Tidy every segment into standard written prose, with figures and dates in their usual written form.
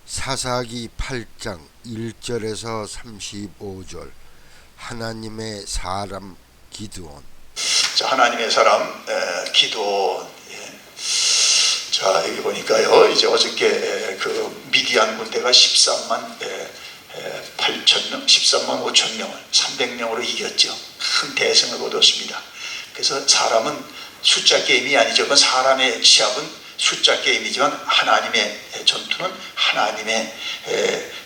사사기 8장 1절에서 35절. 하나님의 사람 기드온. 자, 하나님의 사람 기드온. 자, 여기 보니까요, 이제 어저께 그 미디안 군대가 13만 8천 명, 13만 5천 명을 300명으로 이겼죠. 큰 대승을 거뒀습니다. 그래서 사람은 숫자 게임이 아니죠. 그건 사람의 시합은 숫자 게임이지만 하나님의 전투는 하나님의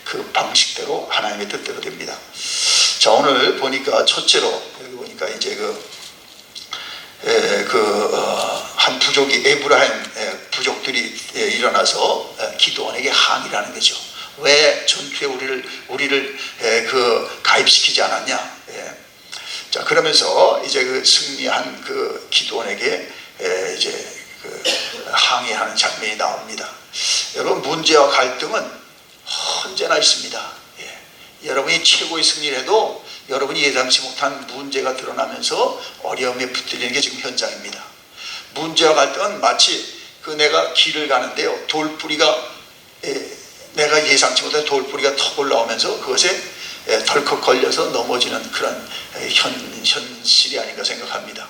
그 방식대로 하나님의 뜻대로 됩니다. 자, 오늘 보니까 첫째로 여기 보니까 이제 한 부족이 에브라임 부족들이 일어나서 기드온에게 항의를 하는 거죠. 왜 전투에 우리를 가입시키지 않았냐? 자, 그러면서 이제 그 승리한 그 기드온에게 이제 항의하는 장면이 나옵니다. 여러분, 문제와 갈등은 언제나 있습니다. 여러분이 최고의 승리를 해도 여러분이 예상치 못한 문제가 드러나면서 어려움에 붙들리는 게 지금 현장입니다. 문제와 갈등은 마치 내가 길을 가는데요, 돌뿌리가 내가 예상치 못한 돌뿌리가 턱 올라오면서 그것에 덜컥 걸려서 넘어지는 그런 현실이 아닌가 생각합니다.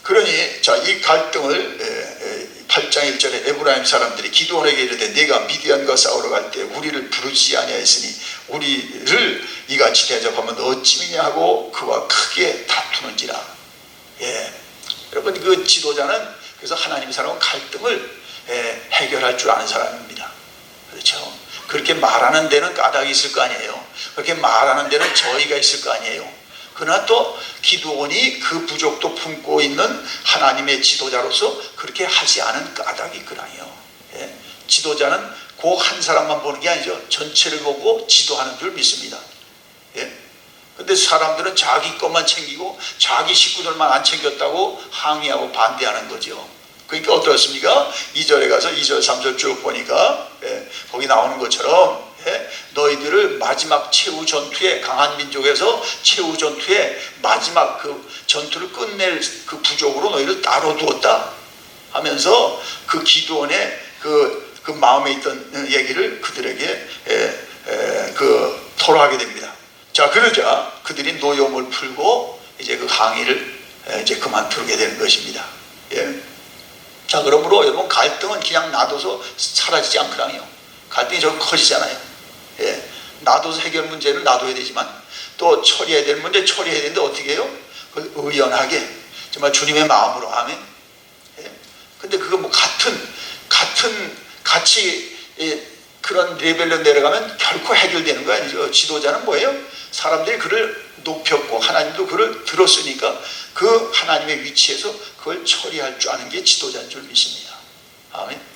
그러니 이 갈등을 8장 1절에 에브라임 사람들이 기드온에게 이르되 네가 미디안과 싸우러 갈 때 우리를 부르지 아니하였으니 우리를 이같이 대접하면 어찌미냐 하고 그와 크게 다투는지라. 여러분, 그 지도자는 그래서 하나님의 사람은 갈등을 해결할 줄 아는 사람입니다. 그렇죠? 그렇게 말하는 데는 까닭이 있을 거 아니에요. 그렇게 말하는 데는 저희가 있을 거 아니에요. 그러나 또 기드온이 그 부족도 품고 있는 하나님의 지도자로서 그렇게 하지 않은 까닭이 있거든요. 지도자는 그 한 사람만 보는 게 아니죠. 전체를 보고 지도하는 줄 믿습니다. 근데 사람들은 자기 것만 챙기고 자기 식구들만 안 챙겼다고 항의하고 반대하는 거죠. 그러니까 어떻습니까? 2절에 가서 2절 3절 쭉 보니까 거기 나오는 것처럼 너희들을 마지막 최후 전투에, 강한 민족에서 최후 전투에 마지막 그 전투를 끝낼 그 부족으로 너희를 따로 두었다 하면서 그 기드온의 그 마음에 있던 얘기를 그들에게 토로하게 됩니다. 자, 그러자 그들이 노여움을 풀고 이제 그 항의를 이제 그만두게 되는 것입니다. 자, 그러므로 여러분, 갈등은 그냥 놔둬서 사라지지 않거든요. 갈등이 좀 커지잖아요. 놔둬서 해결 문제는 놔둬야 되지만 또 처리해야 될 문제 처리해야 되는데 어떻게 해요? 의연하게 정말 주님의 마음으로. 아멘. 근데 그거 뭐 같이 그런 레벨로 내려가면 결코 해결되는 거 아니죠. 지도자는 뭐예요? 사람들이 그를 높였고 하나님도 그를 들었으니까 그 하나님의 위치에서 그걸 처리할 줄 아는 게 지도자인 줄 믿습니다. 아멘.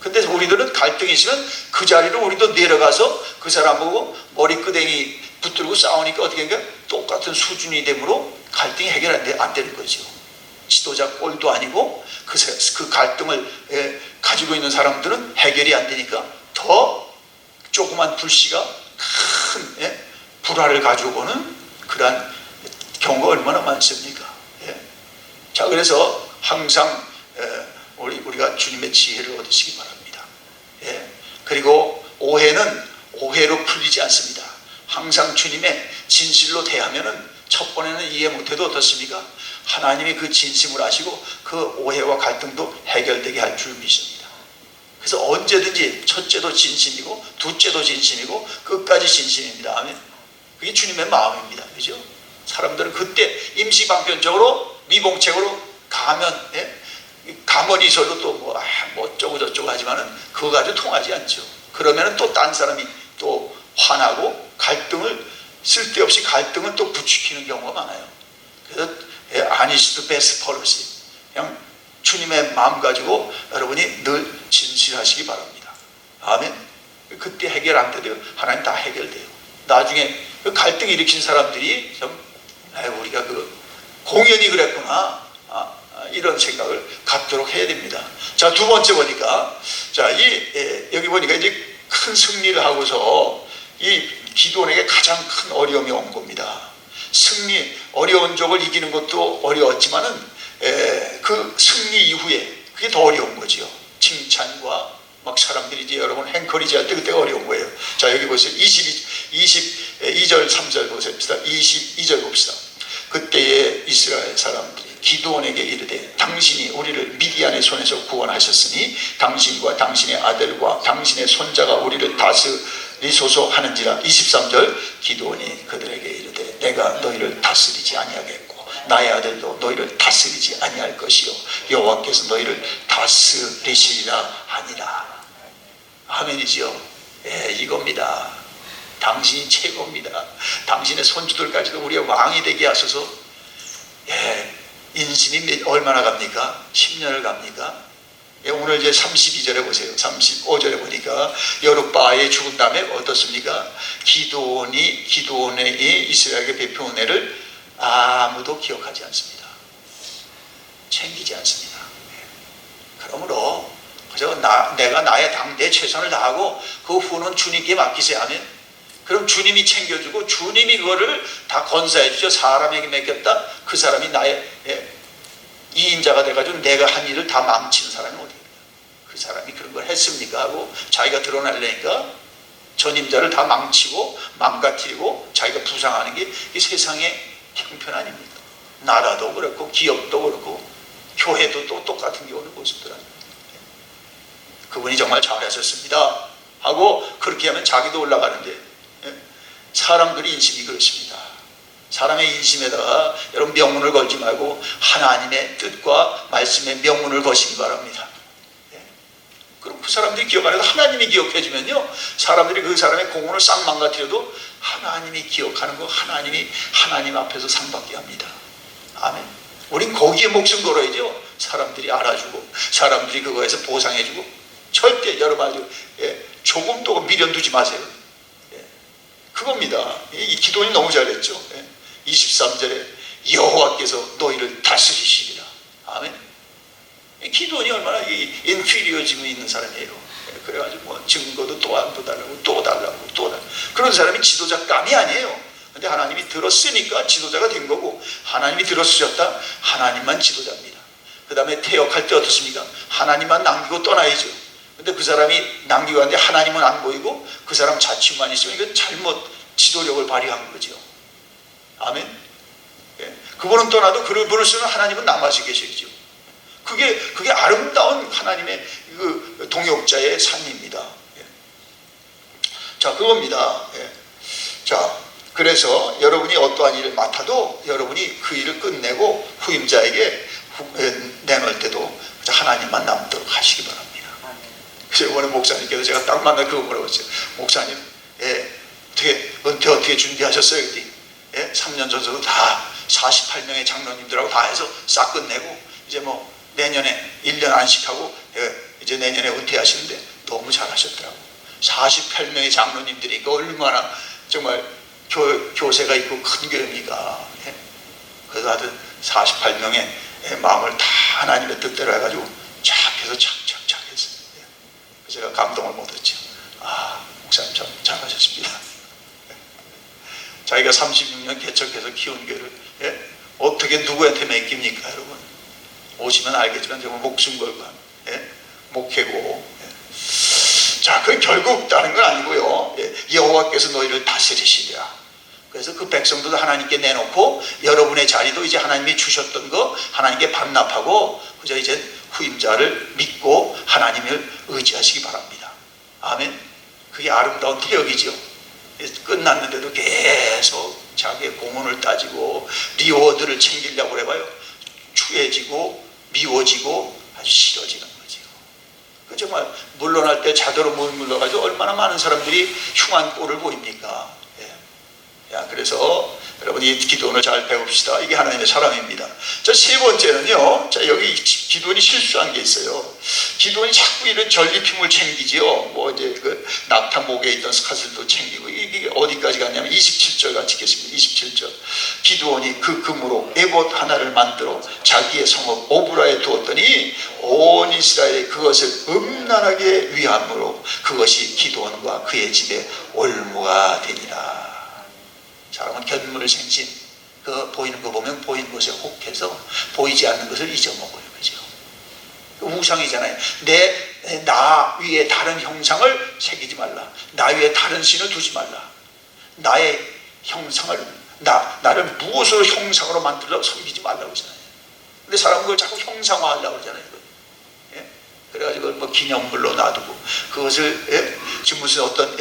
근데 우리들은 갈등이 있으면 그 자리로 우리도 내려가서 그 사람하고 머리끄댕이 붙들고 싸우니까 어떻게 하니까 똑같은 수준이 되므로 갈등이 해결 안 되는 거죠. 지도자 꼴도 아니고 그 갈등을 가지고 있는 사람들은 해결이 안 되니까 더 조그만 불씨가 큰 불화를 가지고 오는 그러한 경우가 얼마나 많습니까? 자, 그래서 항상 우리가 주님의 지혜를 얻으시기 바랍니다. 그리고 오해는 오해로 풀리지 않습니다. 항상 주님의 진실로 대하면은 첫 번에는 이해 못해도 어떻습니까? 하나님이 그 진심을 아시고 그 오해와 갈등도 해결되게 할 줄 믿습니다. 그래서 언제든지 첫째도 진심이고 둘째도 진심이고 끝까지 진심입니다. 아멘. 그게 주님의 마음입니다. 그죠? 사람들은 그때 임시방편적으로 미봉책으로 가만히 있어도 또 뭐 어쩌고 저쩌고 하지만은 그거 가지고 통하지 않죠. 그러면은 또 딴 사람이 또 화나고 쓸데없이 갈등을 또 부추기는 경우가 많아요. 그래서 아니시도 베스트 폴리시, 그냥 주님의 마음 가지고 여러분이 늘 진실하시기 바랍니다. 아멘. 그때 해결 안 돼도 하나님 다 해결돼요. 나중에 그 갈등 일으킨 사람들이 우리가 공연이 그랬구나, 이런 생각을 갖도록 해야 됩니다. 자, 두 번째 보니까, 여기 보니까 이제 큰 승리를 하고서 이 기드온에게 가장 큰 어려움이 온 겁니다. 어려운 적을 이기는 것도 어려웠지만은 그 승리 이후에 그게 더 어려운 거죠. 칭찬과 막 사람들이 이제 여러분 행커리지 할 때 그때가 어려운 거예요. 자, 여기 보세요. 22절 3절 보세요. 22절 봅시다. 그때에 이스라엘 사람들이 기드온에게 이르되 당신이 우리를 미디안의 손에서 구원하셨으니 당신과 당신의 아들과 당신의 손자가 우리를 다스리소서 하는지라. 23절 기드온이 그들에게 이르되 내가 너희를 다스리지 아니하겠고 나의 아들도 너희를 다스리지 아니할 것이요 여호와께서 너희를 다스리시리라 하니라. 아멘이죠. 예, 이겁니다. 당신이 최고입니다. 당신의 손주들까지도 우리의 왕이 되게 하소서. 예, 인심이 얼마나 갑니까? 10년을 갑니까? 예, 오늘 이제 32절에 보세요. 35절에 보니까 여룻바알이 죽은 다음에 어떻습니까? 기드온의 이스라엘에게 베푼 은혜를 아무도 기억하지 않습니다. 챙기지 않습니다. 그러므로 그저 내가 나의 당대에 최선을 다하고 그 후는 주님께 맡기세요 하면, 그럼 주님이 챙겨주고 주님이 그거를 다 건사해 주죠. 사람에게 맡겼다. 그 사람이 나의 이인자가 돼가지고 내가 한 일을 다 망치는 사람이 어디예요? 그 사람이 그런 걸 했습니까? 하고 자기가 드러나려니까 전임자를 다 망치고 망가뜨리고 자기가 부상하는 게 이 세상의 형편 아닙니까? 나라도 그렇고 기업도 그렇고 교회도 또 똑같은 게 오는 모습들 아닙니까? 그분이 정말 잘하셨습니다 하고 그렇게 하면 자기도 올라가는데, 사람들이 인심이 그렇습니다. 사람의 인심에다가 여러분 명문을 걸지 말고 하나님의 뜻과 말씀의 명문을 거시기 바랍니다. 그럼 그 사람들이 기억 안 해도 하나님이 기억해 주면요, 사람들이 그 사람의 공헌을 싹 망가뜨려도 하나님이 기억하는 거 하나님 앞에서 상 받게 합니다. 아멘. 우린 거기에 목숨 걸어야죠. 사람들이 알아주고 사람들이 그거에서 보상해 주고. 절대 여러분 아주 조금도 미련 두지 마세요. 그겁니다. 이 기도는 너무 잘했죠. 23절에 여호와께서 너희를 다스리시리라. 아멘. 기도는 얼마나 이 인피리어즘이 있는 사람이에요. 그래가지고 뭐 증거도 또 달라고 또 달라고 또 달라고. 그런 사람이 지도자감이 아니에요. 근데 하나님이 들었으니까 지도자가 된 거고, 하나님이 들었으셨다. 하나님만 지도자입니다. 그 다음에 퇴역할 때 어떻습니까? 하나님만 남기고 떠나야죠. 근데 그 사람이 남기고 갔는데 하나님은 안 보이고 그 사람 자취만 있으면 이건 잘못 지도력을 발휘한 거죠. 아멘. 그분은 떠나도 그분을 쓰는 하나님은 남아서 계시죠. 그게 아름다운 하나님의 그 동역자의 삶입니다. 자, 그겁니다. 자, 그래서 여러분이 어떠한 일을 맡아도 여러분이 그 일을 끝내고 후임자에게 내놓을 때도 하나님만 남도록 하시기 바랍니다. 그래서 이번에 목사님께서 제가 딱 만나 그거 물어봤어요. 목사님, 은퇴 어떻게 준비하셨어요? 그랬더니 3년 전서도 다 48명의 장로님들하고 다 해서 싹 끝내고 이제 뭐 내년에 1년 안식하고 이제 내년에 은퇴하시는데 너무 잘하셨더라고. 48명의 장로님들이니까 얼마나 정말 교세가 있고 큰 교회입니까? 그래서 하여튼 48명의 마음을 다 하나님의 뜻대로 해가지고 착해서 착착착 했어요. 그래서 제가 감동을 못했죠. 아, 목사님 참 잘하셨습니다. 자기가 36년 개척해서 키운 교회를 어떻게 누구한테 맡깁니까? 여러분 오시면 알겠지만 정말 목숨 걸고 목회고. 자, 그 결국 다른 건 아니고요. 여호와께서 너희를 다스리시리라. 그래서 그 백성들도 하나님께 내놓고 여러분의 자리도 이제 하나님이 주셨던 거 하나님께 반납하고 그저 이제 후임자를 믿고 하나님을 의지하시기 바랍니다. 아멘. 그게 아름다운 태역이죠. 끝났는데도 계속 자기의 공헌을 따지고 리워드를 챙기려고 해봐요. 추해지고 미워지고 아주 싫어지는 거죠. 그 정말 물러날 때 자도로 물러가지고 얼마나 많은 사람들이 흉한 꼴을 보입니까? 그래서 여러분이 기도원을 잘 배웁시다. 이게 하나님의 사랑입니다. 자, 세 번째는요. 자, 여기 기도원이 실수한 게 있어요. 기도원이 자꾸 이런 전리품을 챙기지요. 뭐 이제 그 낙타 목에 있던 스카스도 챙기고 이게 어디까지 갔냐면 27절 같이 읽겠습니다. 27절. 기도원이 그 금으로 에봇 하나를 만들어 자기의 성읍 오브라에 두었더니 온 이스라엘에 그것을 음란하게 위함으로 그것이 기도원과 그의 집에 올무가 되니라. 사람은 견물생심, 그 보이는 거 보면 보이는 것에 혹해서 보이지 않는 것을 잊어먹어요. 그죠? 우상이잖아요. 내 나 위에 다른 형상을 새기지 말라. 나 위에 다른 신을 두지 말라. 나의 형상을 나를 무엇으로 형상으로 만들어 섬기지 말라고 하잖아요. 근데 사람은 그걸 자꾸 형상화하려고 그러잖아요. 예? 그래가지고 뭐 기념물로 놔두고 그것을 지금 무슨 어떤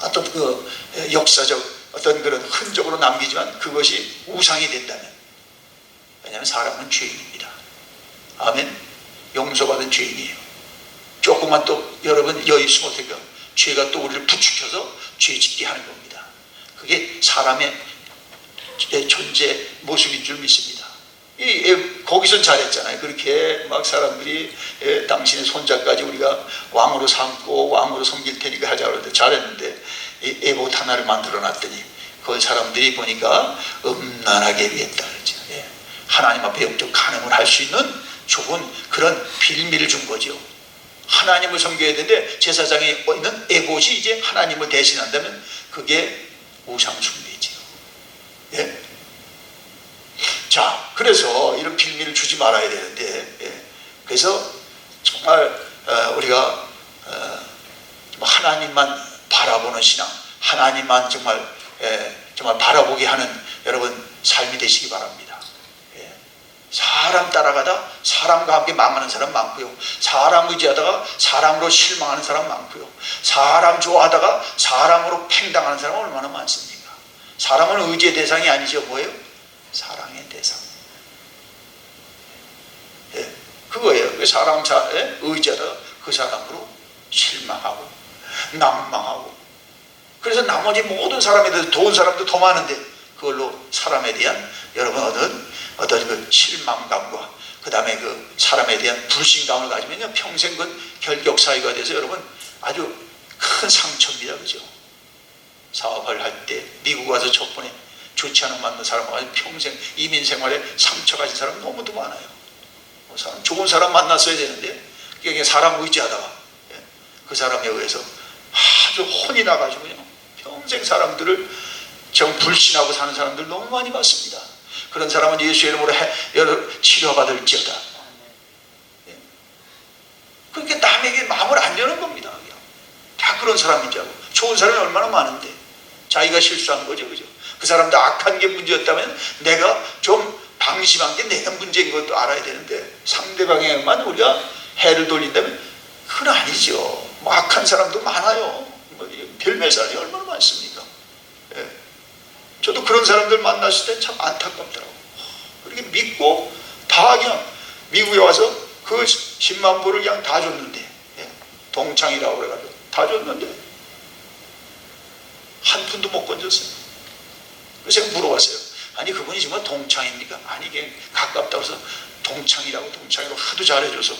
어떤 그 역사적 어떤 그런 흔적으로 남기지만 그것이 우상이 된다면, 왜냐하면 사람은 죄인입니다. 아멘. 용서받은 죄인이에요. 조금만 또 여러분 여유 있으면 어떡해요? 죄가 또 우리를 부추겨서 죄 짓게 하는 겁니다. 그게 사람의 존재 모습인 줄 믿습니다. 거기선 잘했잖아요. 그렇게 막 사람들이 당신의 손자까지 우리가 왕으로 삼고 왕으로 섬길 테니까 하자고 그러는데 잘했는데 에봇 하나를 만들어 놨더니 그걸 사람들이 보니까 음란하게 위했다 그러죠. 하나님 앞에 영적 간음을 할 수 있는 좋은 그런 빌미를 준 거죠. 하나님을 섬겨야 되는데 제사장에 있는 에봇이 이제 하나님을 대신한다면 그게 우상 숭배지요. 예? 자, 그래서 이런 빌미를 주지 말아야 되는데, 그래서 정말 우리가 하나님만 바라보는 신앙, 하나님만 정말 바라보게 하는 여러분 삶이 되시기 바랍니다. 사람 따라가다 사람과 함께 망하는 사람 많고요, 사람 의지하다가 사람으로 실망하는 사람 많고요, 사람 좋아하다가 사람으로 팽당하는 사람 얼마나 많습니까? 사람은 의지의 대상이 아니죠. 뭐예요? 사랑의 대상. 그거예요. 사람 의지하다가 그 사람으로 실망하고 낭망하고, 그래서 나머지 모든 사람에 대해서 좋은 사람도 더 많은데 그걸로 사람에 대한 여러분 어떤 그 실망감과 그 다음에 그 사람에 대한 불신감을 가지면요 평생 그 결격 사유가 돼서 여러분 아주 큰 상처입니다. 그죠? 사업을 할 때 미국 와서 첫번에 좋지 않은 만난 사람하고 평생 이민 생활에 상처 가진 사람 너무도 많아요. 사람, 좋은 사람 만났어야 되는데 그게 사람 의지하다가 그 사람에 의해서 아주 혼이 나가지고 그냥 평생 사람들을 정 불신하고 사는 사람들 너무 많이 봤습니다. 그런 사람은 예수 이름으로 치료받을지어다. 그러니까 남에게 마음을 안 여는 겁니다. 그냥. 다 그런 사람인지 알고. 좋은 사람이 얼마나 많은데 자기가 실수한 거죠. 그죠? 그 사람도 악한 게 문제였다면 내가 좀 방심한 게 내 문제인 것도 알아야 되는데 상대방에만 우리가 해를 돌린다면 그건 아니죠. 뭐 악한 사람도 많아요. 뭐 별별 사람이 얼마나 많습니까? 저도 그런 사람들 만났을 때 참 안타깝더라고요. 그렇게 믿고 다 그냥 미국에 와서 그 10만 불을 그냥 다 줬는데, 동창이라고 그래가지고 다 줬는데 한 푼도 못 건졌어요. 그래서 제가 물어봤어요. 아니 그분이 정말 동창입니까? 아니 이게 가깝다고 해서 동창이라고 하도 잘해줘서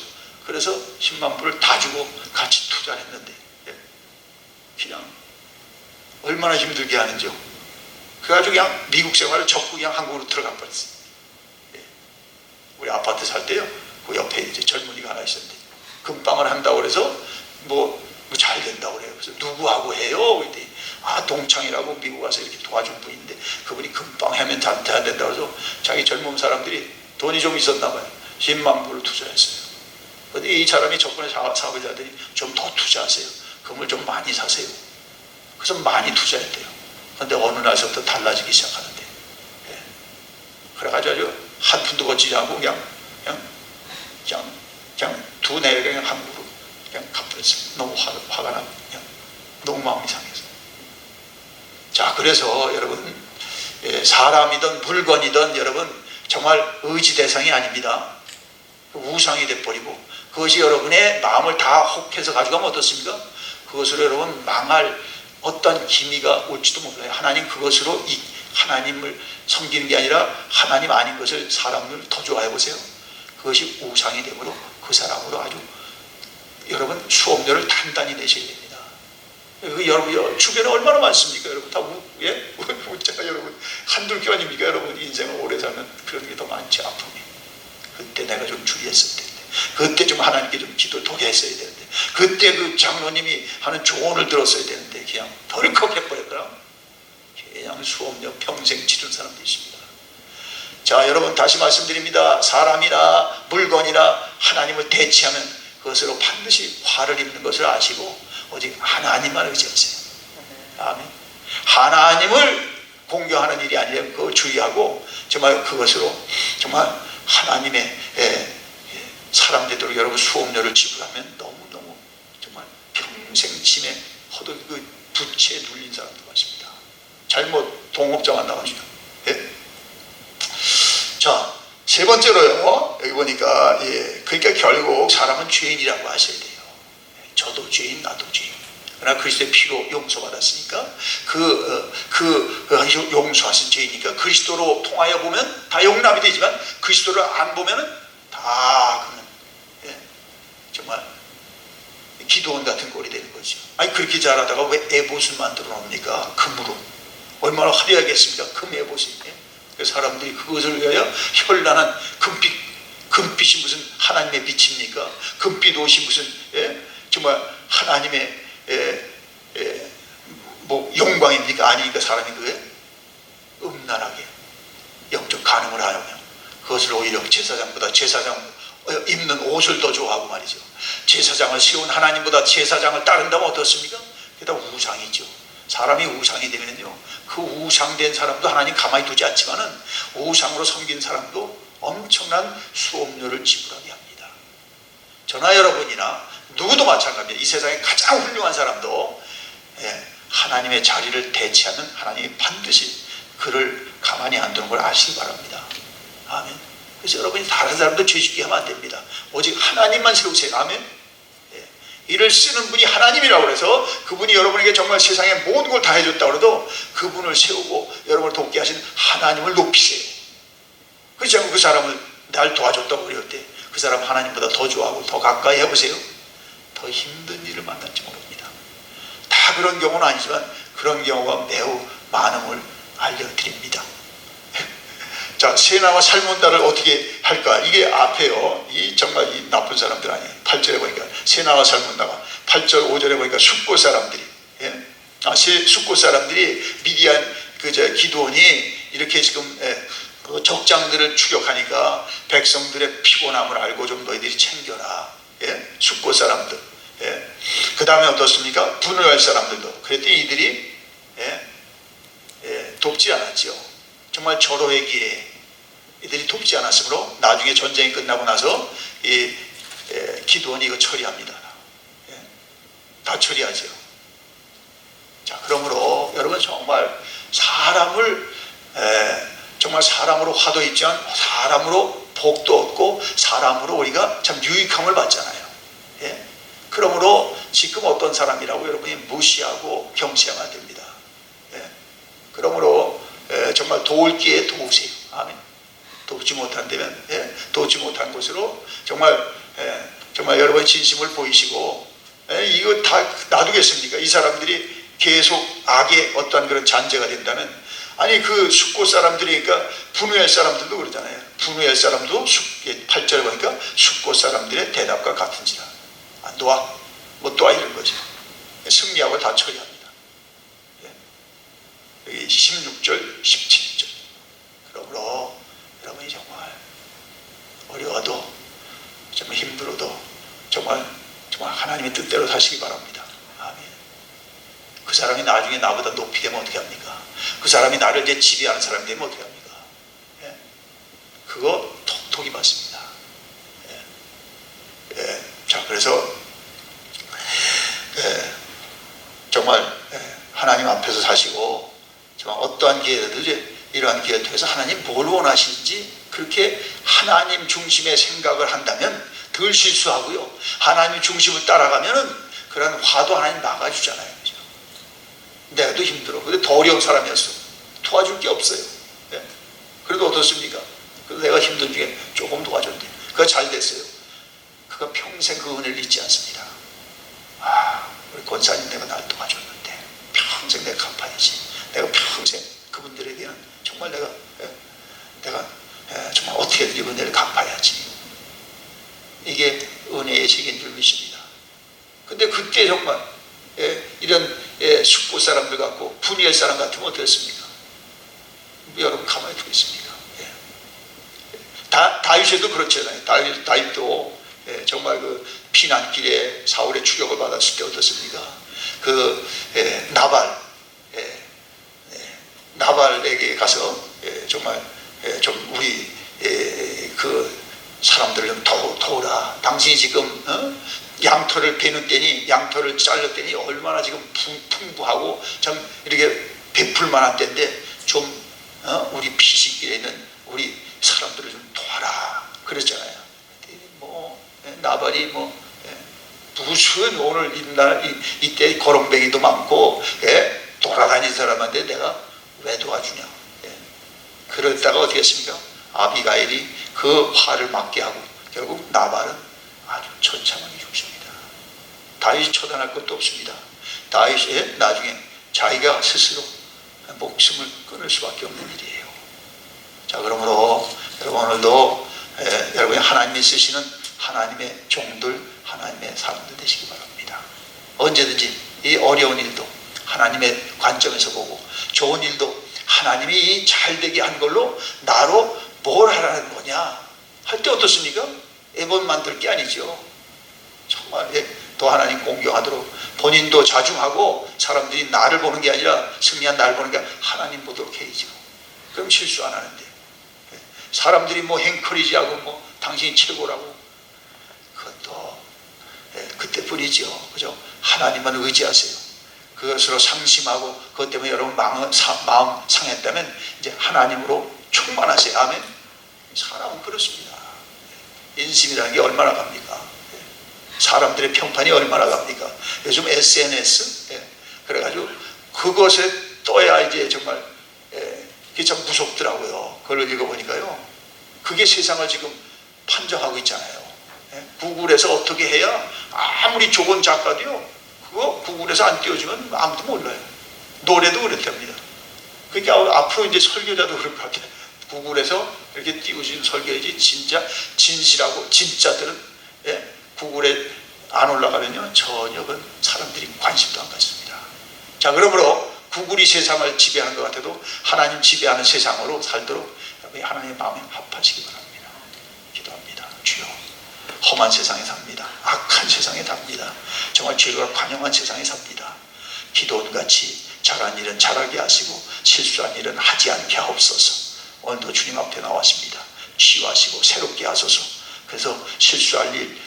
그래서 10만 불을 다 주고 같이 투자를 했는데 그냥 얼마나 힘들게 하는지요. 그래가지고 그냥 미국 생활을 접고 그냥 한국으로 들어가 버렸어요. 우리 아파트 살 때요, 그 옆에 이제 젊은이가 하나 있었는데 금방을 한다고 그래서 뭐 잘 된다고 그래요. 그래서 누구하고 해요? 그랬더니 동창이라고 미국 와서 이렇게 도와준 분인데 그분이 금방 하면 안 된다고 해서 자기 젊은 사람들이 돈이 좀 있었나 봐요. 10만 불을 투자했어요. 근데 이 사람이 저번에 사업을 하더니 좀 더 투자하세요. 금을 좀 많이 사세요. 그래서 많이 투자했대요. 근데 어느 날서부터 달라지기 시작하는데, 그래가지고 한 푼도 거치지 않고 그냥 두뇌를 그냥 한국으로 그냥 갚아버렸어요. 너무 화가 나고 그냥 너무 마음이 상해서. 자, 그래서 여러분 사람이든 물건이든 여러분 정말 의지 대상이 아닙니다. 우상이 돼버리고 그것이 여러분의 마음을 다 혹해서 가져가면 어떻습니까? 그것으로 여러분 망할 어떤 기미가 올지도 몰라요. 하나님 그것으로 하나님을 섬기는 게 아니라 하나님 아닌 것을 사람을 더 좋아해 보세요. 그것이 우상이 되므로 그 사람으로 아주 여러분 수업료를 단단히 내셔야 됩니다. 여러분 주변에 얼마나 많습니까? 여러분 다 문자가 여러분 한둘 게 아닙니까? 여러분 인생을 오래 살면 그런 게 더 많지. 아픔이 그때 내가 좀 주의했을 텐데, 그때 좀 하나님께 좀 기도를 더 했어야 되는데, 그때 그 장로님이 하는 조언을 들었어야 되는데 그냥 덜컥 해버렸더라. 그냥 수업료 평생 치른 사람도 있습니다. 자, 여러분 다시 말씀드립니다. 사람이나 물건이나 하나님을 대체하면 그것으로 반드시 화를 입는 것을 아시고 오직 하나님만 의지하세요. 아멘. 하나님을 공경하는 일이 아니라 그거 주의하고 정말 그것으로 정말 하나님의 사람 되도록 여러분 수업료를 지불하면 너무너무 정말 평생 짐에 허덕이 그 부채에 눌린 사람도 많습니다. 잘못 동업자만 나가죠. 예? 자, 세 번째로요. 여기 보니까 그러니까 결국 사람은 죄인이라고 하셔야 돼요. 저도 죄인, 나도 죄인. 그러나 그리스도의 피로 용서받았으니까 그 용서하신 죄이니까 그리스도로 통하여 보면 다 용납이 되지만 그리스도를 안 보면은 다 그는 정말 기도원 같은 꼴이 되는 거죠. 아니 그렇게 잘하다가 왜 에봇을 만들어 놓습니까? 금으로 얼마나 화려하겠습니까? 금 에봇이. 그래서 사람들이 그것을 위하여 현란한 금빛이 무슨 하나님의 빛입니까? 금빛 옷이 무슨 정말 하나님의 뭐 영광입니까? 아니니까 사람이 그게 음란하게 영적 간음을 하면 그것을 오히려 제사장보다 제사장 입는 옷을 더 좋아하고 말이죠. 제사장을 세운 하나님보다 제사장을 따른다면 어떻습니까? 그게 다 우상이죠. 사람이 우상이 되면요, 그 우상된 사람도 하나님 가만히 두지 않지만은 우상으로 섬긴 사람도 엄청난 수업료를 지불하게 합니다. 저나 여러분이나 누구도 마찬가지입니다. 이 세상에 가장 훌륭한 사람도 하나님의 자리를 대체하면 하나님이 반드시 그를 가만히 안 두는 걸 아시기 바랍니다. 아멘. 그래서 여러분이 다른 사람도 죄짓게 하면 안 됩니다. 오직 하나님만 세우세요. 아멘. 이를 쓰는 분이 하나님이라고 해서 그분이 여러분에게 정말 세상에 모든 걸 다 해줬다고 해도 그분을 세우고 여러분을 돕게 하신 하나님을 높이세요. 그렇지 않고 그 사람을 날 도와줬다고 그럴 때 그 사람 하나님보다 더 좋아하고 더 가까이 해보세요. 더 힘든 일을 만날지 모릅니다. 다 그런 경우는 아니지만 그런 경우가 매우 많음을 알려드립니다. 자, 세나와 살몬다를 어떻게 할까? 이게 앞에요. 이 정말 이 나쁜 사람들 아니에요. 8절에 보니까 세나와 살몬다가 8절 5절에 보니까 숫곳 사람들이 숫곳 사람들이 미디안 기드온이 이렇게 지금 그 적장들을 추격하니까 백성들의 피곤함을 알고 좀 너희들이 챙겨라. 숫곳 사람들. 그 다음에 어떻습니까? 분노할 사람들도. 그랬더니 이들이 돕지 않았죠. 정말 절호의 기회에 이들이 돕지 않았으므로 나중에 전쟁이 끝나고 나서 이 기드온이 이거 처리합니다. 다 처리하죠. 자, 그러므로 여러분 정말 사람을 정말 사람으로 화도 입지만 사람으로 복도 얻고 사람으로 우리가 참 유익함을 받잖아요. 그러므로 지금 어떤 사람이라고 여러분이 무시하고 경시하면 안 됩니다. 그러므로 정말 도울 기회에 도우세요. 아멘. 돕지 못한다면 돕지 못한 곳으로 정말 여러분의 진심을 보이시고 이거 다 놔두겠습니까? 이 사람들이 계속 악의 어떠한 그런 잔재가 된다면 아니 그 숫곳 사람들이니까 분우엘 사람들도 그러잖아요. 분우엘 사람도 8절에 보니까 숫곳 사람들의 대답과 같은지라 안 도와 못 도와 이런 거죠. 승리하고 다 처리합니다. 여기 16절 17절. 그러므로 여러분이 정말 어려워도 정말 힘들어도 정말 하나님의 뜻대로 사시기 바랍니다. 아멘. 그 사람이 나중에 나보다 높이 되면 어떻게 합니까? 그 사람이 나를 이제 지배하는 사람이 되면 어떻게 합니까? 그거 톡톡히 맞습니다. 자, 그래서 정말 하나님 앞에서 사시고 정말 어떠한 기회라도 이러한 기회를 통해서 하나님 뭘 원하시는지 그렇게 하나님 중심의 생각을 한다면 덜 실수하고요. 하나님 중심을 따라가면은 그런 화도 하나님 막아주잖아요. 그죠? 내가 더 힘들어. 근데 더 어려운 사람이었어. 도와줄 게 없어요. 그래도 어떻습니까? 그래도 내가 힘든 중에 조금 도와줬는데 그거 잘 됐어요. 그거 평생 그 은혜를 잊지 않습니다. 우리 권사님 내가 날 도와줬는데 평생 내가 갚아야지. 내가 평생 그분들에게는 정말 내가 정말 어떻게든 이 은혜를 갚아야지. 이게 은혜의 책인 줄 믿습니다. 근데 그때 정말 이런 숫곳 사람들 같고 분이엘 사람 같으면 어떻습니까? 여러분 가만히 두겠습니까? 다윗에도 그렇잖아요. 다윗도 정말 그 피난길에 사울의 추격을 받았을 때 어떻습니까? 나발에게 가서 정말 좀 우리 그 사람들을 좀 도우라. 당신이 지금 양털을 베는 때니 양털을 잘랐더니 얼마나 지금 풍부하고 참 이렇게 베풀 만한 때인데 좀 우리 피식길에 있는 우리 사람들을 좀 도와라 그랬잖아요. 나발이 무슨 오늘 이때 거렁뱅이도 많고 돌아다니는 사람한테 내가 왜 도와주냐. 그러다가 어떻게 했습니까? 아비가일이 그 화를 막게 하고 결국 나발은 아주 처참하게 죽습니다. 다윗이 처단할 것도 없습니다. 다윗이 나중에 자기가 스스로 목숨을 끊을 수밖에 없는 일이에요. 자, 그러므로 여러분 오늘도 여러분이 하나님이 쓰시는 하나님의 종들, 하나님의 사람들 되시기 바랍니다. 언제든지 이 어려운 일도 하나님의 관점에서 보고 좋은 일도 하나님이 잘 되게 한 걸로 나로 뭘 하라는 거냐 할 때 어떻습니까? 애번 만들 게 아니죠. 정말 더 하나님 공경하도록 본인도 자중하고 사람들이 나를 보는 게 아니라 승리한 나를 보는 게 아니라 하나님 보도록 해야죠. 그럼 실수 안 하는데 사람들이 행커리지하고 당신이 최고라고 그것도 그때뿐이죠. 그죠? 하나님만 의지하세요. 그것으로 상심하고 그것 때문에 여러분 마음 상했다면 이제 하나님으로 충만하세요. 아멘. 사람은 그렇습니다. 인심이라는 게 얼마나 갑니까? 사람들의 평판이 얼마나 갑니까? 요즘 SNS 그래가지고 그것에 떠야 이제 정말 그게 참 무섭더라고요. 그걸 읽어보니까요. 그게 세상을 지금 판정하고 있잖아요. 구글에서 어떻게 해야 아무리 좋은 작가도요 그거 구글에서 안 띄워주면 아무도 몰라요. 노래도 그랬답니다. 그러니까 앞으로 이제 설교자도 그럴 것 같아요. 구글에서 이렇게 띄우신 설교지 진짜 진실하고 진짜들은 구글에 안 올라가면요 전혀 사람들이 관심도 안 갖습니다. 자, 그러므로 구글이 세상을 지배하는 것 같아도 하나님 지배하는 세상으로 살도록 여러분이 하나님의 마음에 합하시기 바랍니다. 기도합니다. 주여, 험한 세상에 삽니다. 악한 세상에 삽니다. 정말 죄가 관영한 세상에 삽니다. 기도원같이 잘한 일은 잘하게 하시고 실수한 일은 하지 않게 하옵소서. 오늘도 주님 앞에 나왔습니다. 치유하시고 새롭게 하소서. 그래서 실수할 일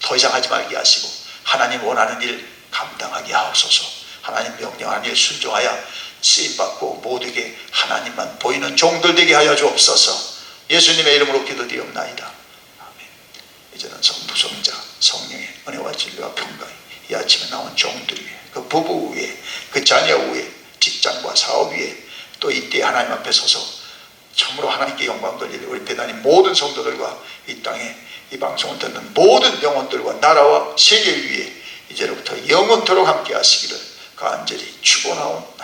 더 이상 하지 말게 하시고 하나님 원하는 일 감당하게 하옵소서. 하나님 명령하는 일 순종하여 쓰임받고 모두에게 하나님만 보이는 종들 되게 하여 주옵소서. 예수님의 이름으로 기도드리옵나이다. 아멘. 이제는 성부 성자 성령의 은혜와 진리와 평강이 이 아침에 나온 종들 위에 그 부부 위에 그 자녀 위에 직장과 사업 위에 또 이때 하나님 앞에 서서 참으로 하나님께 영광 돌리는 우리 배단의 모든 성도들과 이 땅에 이 방송을 듣는 모든 영혼들과 나라와 세계 위에 이제로부터 영원토록 함께 하시기를 간절히 축원하옵나이다.